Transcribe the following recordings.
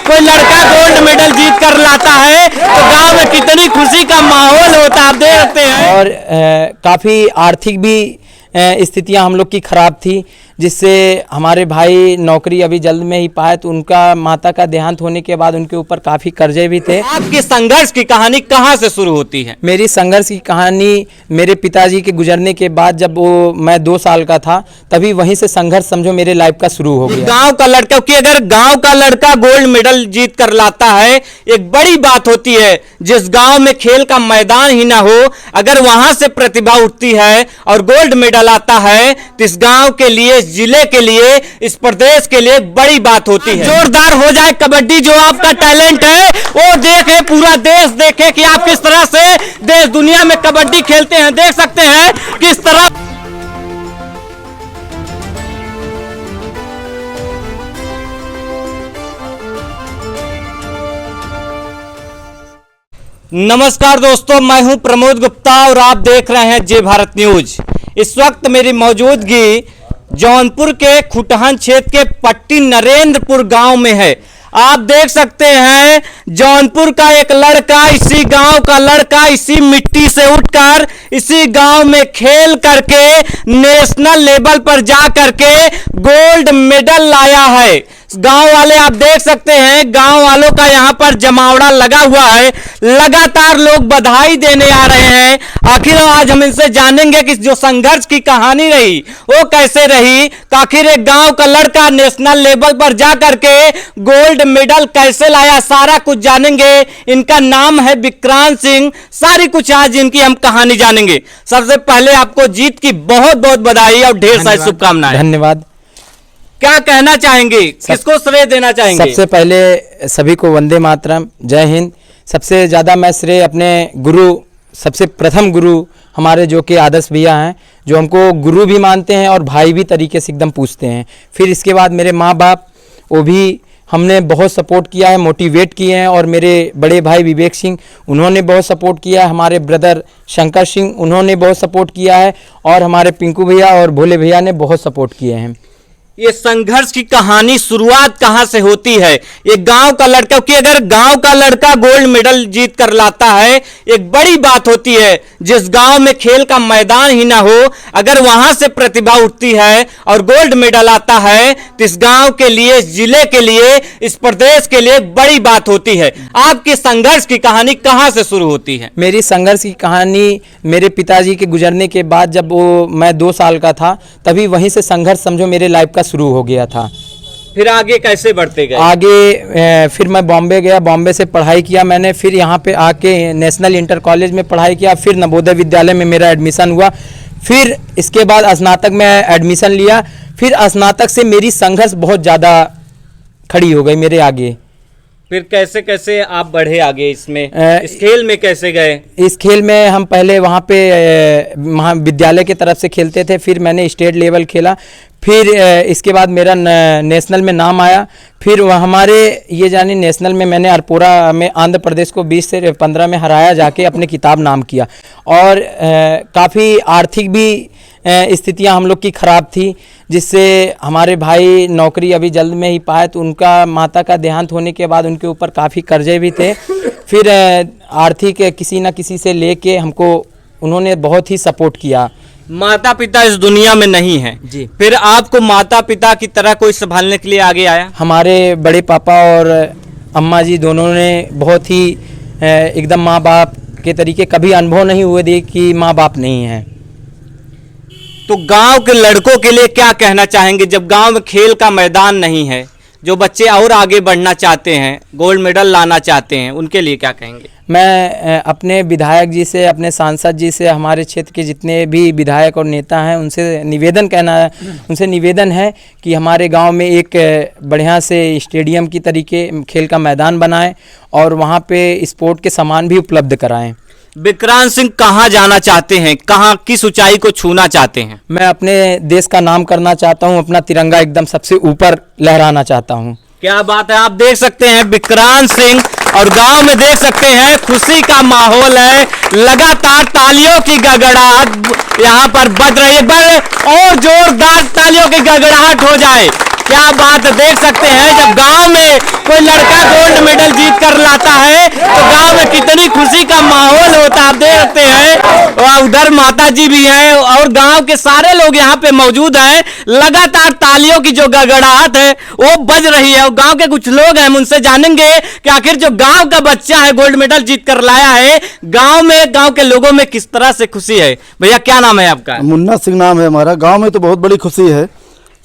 कोई लड़का gold medal जीत कर लाता है तो गांव में कितनी खुशी का माहौल होता है, आप देख सकते हैं। और काफ़ी आर्थिक भी स्थितियां हम लोग की ख़राब थी, जिससे हमारे भाई नौकरी अभी जल्द में ही पाए, तो उनका माता का देहांत होने के बाद उनके ऊपर काफ़ी कर्जे भी थे। आपकी संघर्ष की कहानी कहाँ से शुरू होती है? मेरी संघर्ष की कहानी मेरे पिताजी के गुजरने के बाद, जब मैं 2 साल का था, तभी वहीं से संघर्ष समझो मेरे लाइफ का शुरू हो गया। गांव का लड़का, क्योंकि अगर गांव का लड़का गोल्ड मेडल जीत कर लाता है एक बड़ी बात होती है। जिस गांव में खेल का मैदान ही ना हो, अगर वहां से प्रतिभा उठती है और गोल्ड मेडल आता है तो इस गांव के लिए, इस जिले के लिए, इस प्रदेश के लिए बड़ी बात होती है। जोरदार हो जाए कबड्डी, जो आपका टैलेंट है वो देखे, पूरा देश देखे कि आप किस तरह से देश दुनिया में कबड्डी खेलते हैं। देख सकते हैं किस तरह नमस्कार दोस्तों, मैं हूं प्रमोद गुप्ता और आप देख रहे हैं जय भारत न्यूज। इस वक्त मेरी मौजूदगी जौनपुर के खुटहन क्षेत्र के पट्टी नरेंद्रपुर गांव में है। आप देख सकते हैं जौनपुर का एक लड़का, इसी गांव का लड़का, इसी मिट्टी से उठकर इसी गांव में खेल करके नेशनल लेवल पर जा करके गोल्ड मेडल लाया है। गांव वाले आप देख सकते हैं, गांव वालों का यहां पर जमावड़ा लगा हुआ है, लगातार लोग बधाई देने आ रहे हैं। आखिर आज हम इनसे जानेंगे कि जो संघर्ष की कहानी रही वो कैसे रही, आखिर एक गांव का लड़का नेशनल लेवल पर जा करके गोल्ड मेडल कैसे लाया, सारा कुछ जानेंगे। इनका नाम है विक्रांत सिंह, सारी कुछ आज इनकी हम कहानी जानेंगे। सबसे पहले आपको जीत की बहुत बहुत बधाई और ढेर सारी शुभकामनाएं। धन्यवाद। क्या कहना चाहेंगे, किसको श्रेय देना चाहेंगे? सबसे पहले सभी को वंदे मातरम, जय हिंद। सबसे ज़्यादा मैं श्रेय अपने गुरु, सबसे प्रथम गुरु हमारे जो कि आदर्श भैया हैं, जो हमको गुरु भी मानते हैं और भाई भी तरीके से एकदम पूछते हैं। फिर इसके बाद मेरे माँ बाप, वो भी हमने बहुत सपोर्ट किया है, मोटिवेट किए हैं। और मेरे बड़े भाई विवेक सिंह, उन्होंने बहुत सपोर्ट किया है। हमारे ब्रदर शंकर सिंह, उन्होंने बहुत सपोर्ट किया है। और हमारे पिंकू भैया और भोले भैया ने बहुत सपोर्ट किए हैं। ये संघर्ष की कहानी शुरुआत कहां से होती है? ये गांव का लड़का, क्योंकि अगर गांव का लड़का गोल्ड मेडल जीत कर लाता है एक बड़ी बात होती है। जिस गांव में खेल का मैदान ही ना हो, अगर वहां से प्रतिभा उठती है और गोल्ड मेडल आता है तो इस गांव के लिए, इस जिले के लिए, इस प्रदेश के लिए बड़ी बात होती है। आपकी संघर्ष की कहानी कहां से शुरू होती है? मेरी संघर्ष की कहानी मेरे पिताजी के गुजरने के बाद, जब मैं 2 साल का था, तभी वहीं से संघर्ष समझो मेरे लाइफ का शुरू हो गया था। फिर आगे कैसे बढ़ते गए? आगे फिर मैं बॉम्बे गया, बॉम्बे से पढ़ाई किया मैंने। फिर यहाँ पे आके नेशनल इंटर कॉलेज में पढ़ाई किया। फिर नवोदय विद्यालय में मेरा एडमिशन हुआ। फिर इसके बाद स्नातक में एडमिशन लिया। फिर स्नातक से मेरी संघर्ष बहुत ज़्यादा खड़ी हो गई मेरे आगे। फिर कैसे कैसे आप बढ़े आगे इसमें, इस खेल में कैसे गए? इस खेल में हम पहले वहाँ पे महाविद्यालय की तरफ से खेलते थे। फिर मैंने स्टेट लेवल खेला। फिर इसके बाद मेरा नेशनल में नाम आया। फिर हमारे ये जानी नेशनल में मैंने अरपोरा में आंध्र प्रदेश को 20 से 15 में हराया, जाके अपने किताब नाम किया। और काफ़ी आर्थिक भी स्थितियां हम लोग की ख़राब थी, जिससे हमारे भाई नौकरी अभी जल्द में ही पाए, तो उनका माता का देहांत होने के बाद उनके ऊपर काफ़ी कर्जे भी थे। फिर आर्थिक किसी न किसी से लेके हमको उन्होंने बहुत ही सपोर्ट किया। माता पिता इस दुनिया में नहीं है जी। फिर आपको माता पिता की तरह कोई संभालने के लिए आगे आया? हमारे बड़े पापा और अम्मा जी दोनों ने बहुत ही एकदम माँ बाप के तरीके, कभी अनुभव नहीं हुए थे कि माँ बाप नहीं है। तो गांव के लड़कों के लिए क्या कहना चाहेंगे जब गांव में खेल का मैदान नहीं है? जो बच्चे और आगे बढ़ना चाहते हैं, गोल्ड मेडल लाना चाहते हैं, उनके लिए क्या कहेंगे? मैं अपने विधायक जी से, अपने सांसद जी से, हमारे क्षेत्र के जितने भी विधायक और नेता हैं, उनसे निवेदन है कि हमारे गांव में एक बढ़िया से स्टेडियम की तरीके खेल का मैदान बनाएं और वहां पे स्पोर्ट के सामान भी उपलब्ध कराएं। विक्रांत सिंह कहाँ जाना चाहते हैं, कहाँ किस ऊंचाई को छूना चाहते हैं? मैं अपने देश का नाम करना चाहता हूँ, अपना तिरंगा एकदम सबसे ऊपर लहराना चाहता हूँ। क्या बात है, आप देख सकते हैं विक्रांत सिंह, और गांव में देख सकते हैं खुशी का माहौल है, लगातार तालियों की गड़गड़ाहट यहाँ पर बज रही है। और जोरदार तालियों की गड़गड़ाहट हो जाए, क्या बात है। देख सकते हैं जब गांव में कोई कोई लड़का गोल्ड मेडल जीत कर लाता है तो गांव में कितनी खुशी का माहौल होता है। आप देख सकते हैं और उधर माता जी भी हैं और गांव के सारे लोग यहाँ पे मौजूद हैं। लगातार तालियों की जो गड़गड़ाहट है वो बज रही है और गांव के कुछ लोग हैं, हम उनसे जानेंगे कि आखिर जो गांव का बच्चा है गोल्ड मेडल जीत कर लाया है, गांव में गांव के लोगों में किस तरह से खुशी है। भैया क्या नाम है आपका? मुन्ना सिंह नाम है हमारा। गांव में तो बहुत बड़ी खुशी है,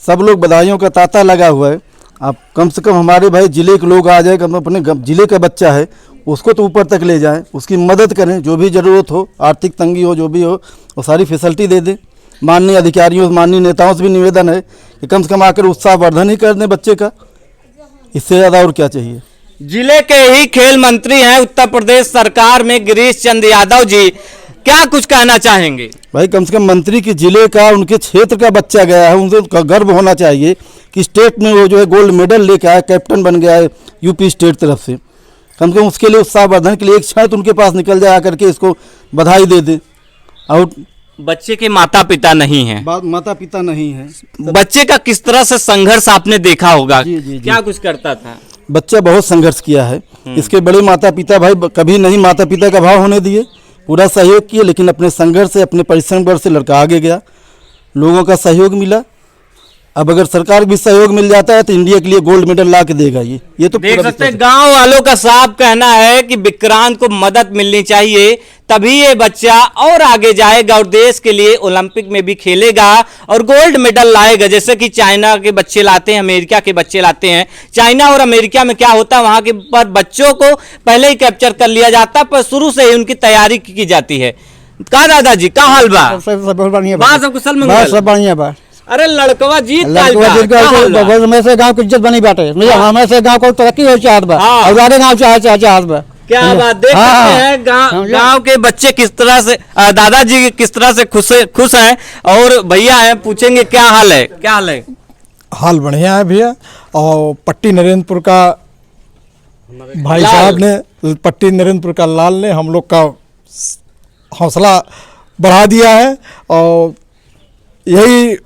सब लोग बधाइयों का तांता लगा हुआ है। आप कम से कम हमारे भाई जिले के लोग आ जाए, कम अपने जिले का बच्चा है उसको तो ऊपर तक ले जाएं, उसकी मदद करें, जो भी ज़रूरत हो, आर्थिक तंगी हो, जो भी हो वो सारी फैसिलिटी दे दें। माननीय अधिकारियों माननीय नेताओं से भी निवेदन है कि कम से कम आकर उत्साहवर्धन ही कर दें बच्चे का, इससे ज़्यादा और क्या चाहिए। जिले के ही खेल मंत्री हैं उत्तर प्रदेश सरकार में गिरीश चंद्र यादव जी, क्या कुछ कहना चाहेंगे? भाई कम से कम मंत्री के जिले का, उनके क्षेत्र का बच्चा गया है, उनसे गर्व होना चाहिए कि स्टेट में वो जो है गोल्ड मेडल लेके आया, कैप्टन बन गया है यूपी स्टेट तरफ से। कम से कम उसके लिए उत्साहवर्धन के लिए एक क्षण उनके पास निकल जाए, आकर के इसको बधाई दे दें। और बच्चे के माता पिता नहीं हैं, माता पिता नहीं है, बच्चे का किस तरह से संघर्ष आपने देखा होगा। जी। क्या कुछ करता था बच्चा? बहुत संघर्ष किया है। इसके बड़े माता पिता भाई कभी नहीं माता पिता का भाव होने दिए, पूरा सहयोग किए, लेकिन अपने संघर्ष से, अपने परिश्रम बल से लड़का आगे गया, लोगों का सहयोग मिला। अब अगर सरकार भी सहयोग मिल जाता है तो इंडिया के लिए गोल्ड मेडल ला के देगा। ये तो देख सकते हैं गांव वालों का साफ कहना है कि विक्रांत को मदद मिलनी चाहिए, तभी ये बच्चा और आगे जाएगा और देश के लिए ओलंपिक में भी खेलेगा और गोल्ड मेडल लाएगा। जैसे कि चाइना के बच्चे लाते हैं, अमेरिका के बच्चे लाते हैं। चाइना और अमेरिका में क्या होता है, वहां के पर बच्चों को पहले ही कैप्चर कर लिया जाता है, पर शुरू से ही उनकी तैयारी की जाती है। का दादाजी का हाल बा? सब बढ़िया बा सब कुशल मंगल? सब बढ़िया बा। अरे लड़कवा जीत में से गांव की इज्जत बनी बाटे, हमें से गांव को तरक्की हो चाहत बा और आगे गांव चाहत बा। क्या बात देख सकते हैं गांव के बच्चे किस तरह से, दादाजी किस तरह से खुश हैं। और भैया हैं, पूछेंगे क्या हाल है? क्या हाल है? हाल बढ़िया है भैया। और पट्टी नरेंद्रपुर का भाई साहब ने, पट्टी नरेंद्रपुर का लाल ने हम लोग का हौसला बढ़ा दिया है और यही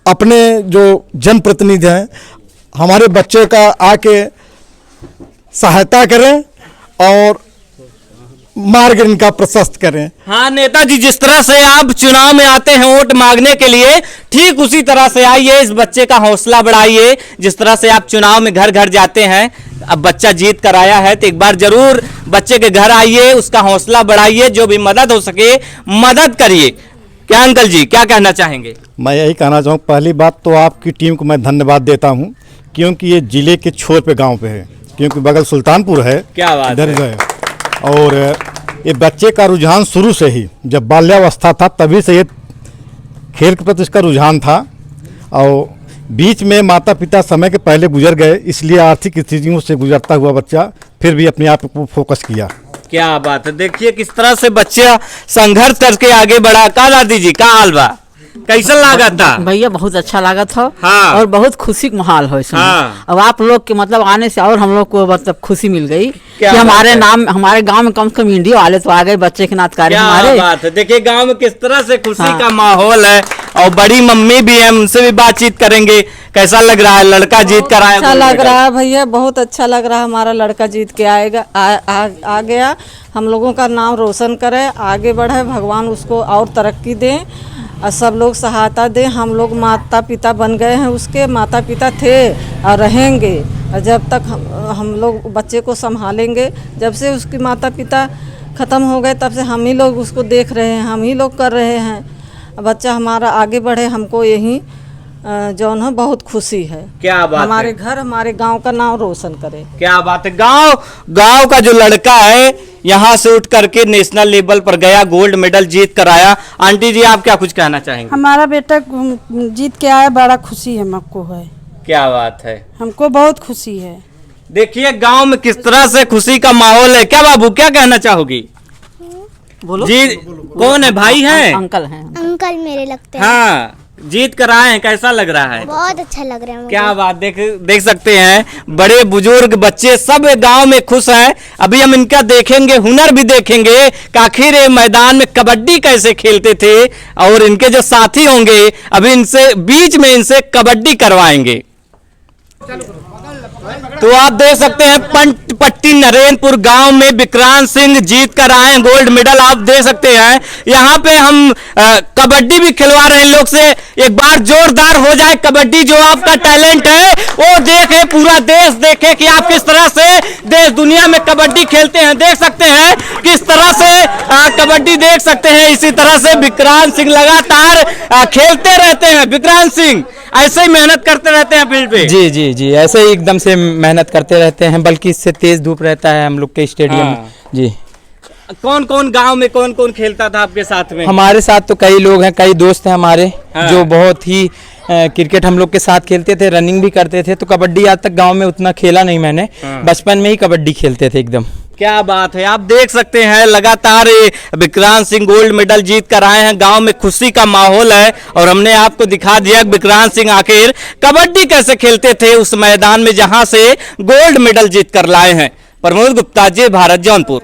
अपने जो जनप्रतिनिधि हैं हमारे बच्चे का आके सहायता करें और मार्ग इनका प्रशस्त करें। हाँ नेताजी, जिस तरह से आप चुनाव में आते हैं वोट मांगने के लिए, ठीक उसी तरह से आइए, इस बच्चे का हौसला बढ़ाइए। जिस तरह से आप चुनाव में घर घर जाते हैं, अब बच्चा जीत कर आया है तो एक बार जरूर बच्चे के घर आइए, उसका हौसला बढ़ाइए, जो भी मदद हो सके मदद करिए। क्या अंकल जी क्या कहना चाहेंगे? मैं यही कहना चाहूँ, पहली बात तो आपकी टीम को मैं धन्यवाद देता हूँ, क्योंकि ये जिले के छोर पे गांव पे है, क्योंकि बगल सुल्तानपुर है। क्या बात है। और ये बच्चे का रुझान शुरू से ही, जब बाल्यावस्था था तभी से ये खेल के प्रति इसका रुझान था। और बीच में माता पिता समय के पहले गुजर गए, इसलिए आर्थिक स्थितियों से गुजरता हुआ बच्चा फिर भी अपने आप को फोकस किया। क्या बात है, देखिए किस तरह से बच्चा संघर्ष करके आगे बढ़ा। का दादी जी का हाल बा? कैसा लगा था? भैया बहुत अच्छा लगा था। हाँ। और बहुत खुशी का माहौल है इसमें। हाँ। अब आप लोग के मतलब आने से और हम लोग को मतलब खुशी मिल गई कि हमारे नाम, हमारे गांव में कम से कम इंडिया वाले तो आ गए बच्चे के नाथ कार्य हमारे। क्या बात है, देखिए गांव में किस तरह से खुशी का माहौल है और बड़ी मम्मी भी है, उनसे भी बातचीत करेंगे। कैसा लग रहा है, लड़का जीत कर आया? अच्छा लग रहा है भैया, बहुत अच्छा लग रहा है। हमारा लड़का जीत के आएगा, आ गया। हम लोगों का नाम रोशन करे, आगे बढ़े, भगवान उसको और तरक्की दें और सब लोग सहायता दें। हम लोग माता पिता बन गए हैं, उसके माता पिता थे और रहेंगे। और जब तक हम लोग बच्चे को संभालेंगे, जब से उसके माता पिता ख़त्म हो गए तब से हम ही लोग उसको देख रहे हैं, हम ही लोग कर रहे हैं। बच्चा हमारा आगे बढ़े, हमको यही जौन है बहुत खुशी है। क्या बात हमारे है। घर, हमारे गांव का नाम रोशन करे। क्या बात है। गांव का जो लड़का है यहाँ से उठ करके नेशनल लेवल पर गया, गोल्ड मेडल जीत कर आया। आंटी जी आप क्या कुछ कहना चाहेंगे? हमारा बेटा जीत के आया, बड़ा खुशी है हमको है। क्या बात है, हमको बहुत खुशी है। देखिए गांव में किस तरह से खुशी का माहौल है। क्या बाबू क्या कहना चाहोगी? बोलो जी कौन है, भाई हैं? अंकल हैं। अंकल मेरे लगते हैं। हाँ, जीत कर आए हैं, कैसा लग रहा है? बहुत अच्छा लग रहा है मुझे। क्या बात, देख सकते हैं बड़े बुजुर्ग बच्चे सब गांव में खुश हैं। अभी हम इनका देखेंगे, हुनर भी देखेंगे कि आखिर ये मैदान में कबड्डी कैसे खेलते थे। और इनके जो साथी होंगे अभी इनसे बीच में इनसे कबड्डी करवाएंगे। तो आप देख सकते हैं पट्टी नरेंद्रपुर गांव में विक्रांत सिंह जीत कर आए हैं गोल्ड मेडल। आप देख सकते हैं यहाँ पे हम कबड्डी भी खिलवा रहे हैं लोग से। एक बार जोरदार हो जाए कबड्डी, जो आपका टैलेंट है वो देखे, पूरा देश देखे कि आप किस तरह से देश दुनिया में कबड्डी खेलते हैं। देख सकते हैं किस तरह से कबड्डी देख सकते हैं। इसी तरह से विक्रांत सिंह लगातार खेलते रहते हैं। विक्रांत सिंह ऐसे ही मेहनत करते रहते हैं फील्ड पे। जी जी जी, ऐसे ही एकदम से मेहनत करते रहते हैं, बल्कि इससे तेज धूप रहता है हम लोग के स्टेडियम में। जी, कौन कौन गांव में कौन कौन खेलता था आपके साथ में? हमारे साथ तो कई लोग हैं, कई दोस्त हैं हमारे जो बहुत ही क्रिकेट हम लोग के साथ खेलते थे, रनिंग भी करते थे। तो कबड्डी आज तक गांव में उतना खेला नहीं मैंने, बचपन में ही कबड्डी खेलते थे एकदम। क्या बात है, आप देख सकते हैं लगातार विक्रांत सिंह गोल्ड मेडल जीत कर आए हैं। गांव में खुशी का माहौल है और हमने आपको दिखा दिया विक्रांत सिंह आखिर कबड्डी कैसे खेलते थे उस मैदान में जहां से गोल्ड मेडल जीत कर लाए हैं। प्रमोद गुप्ता, जय भारत, जौनपुर।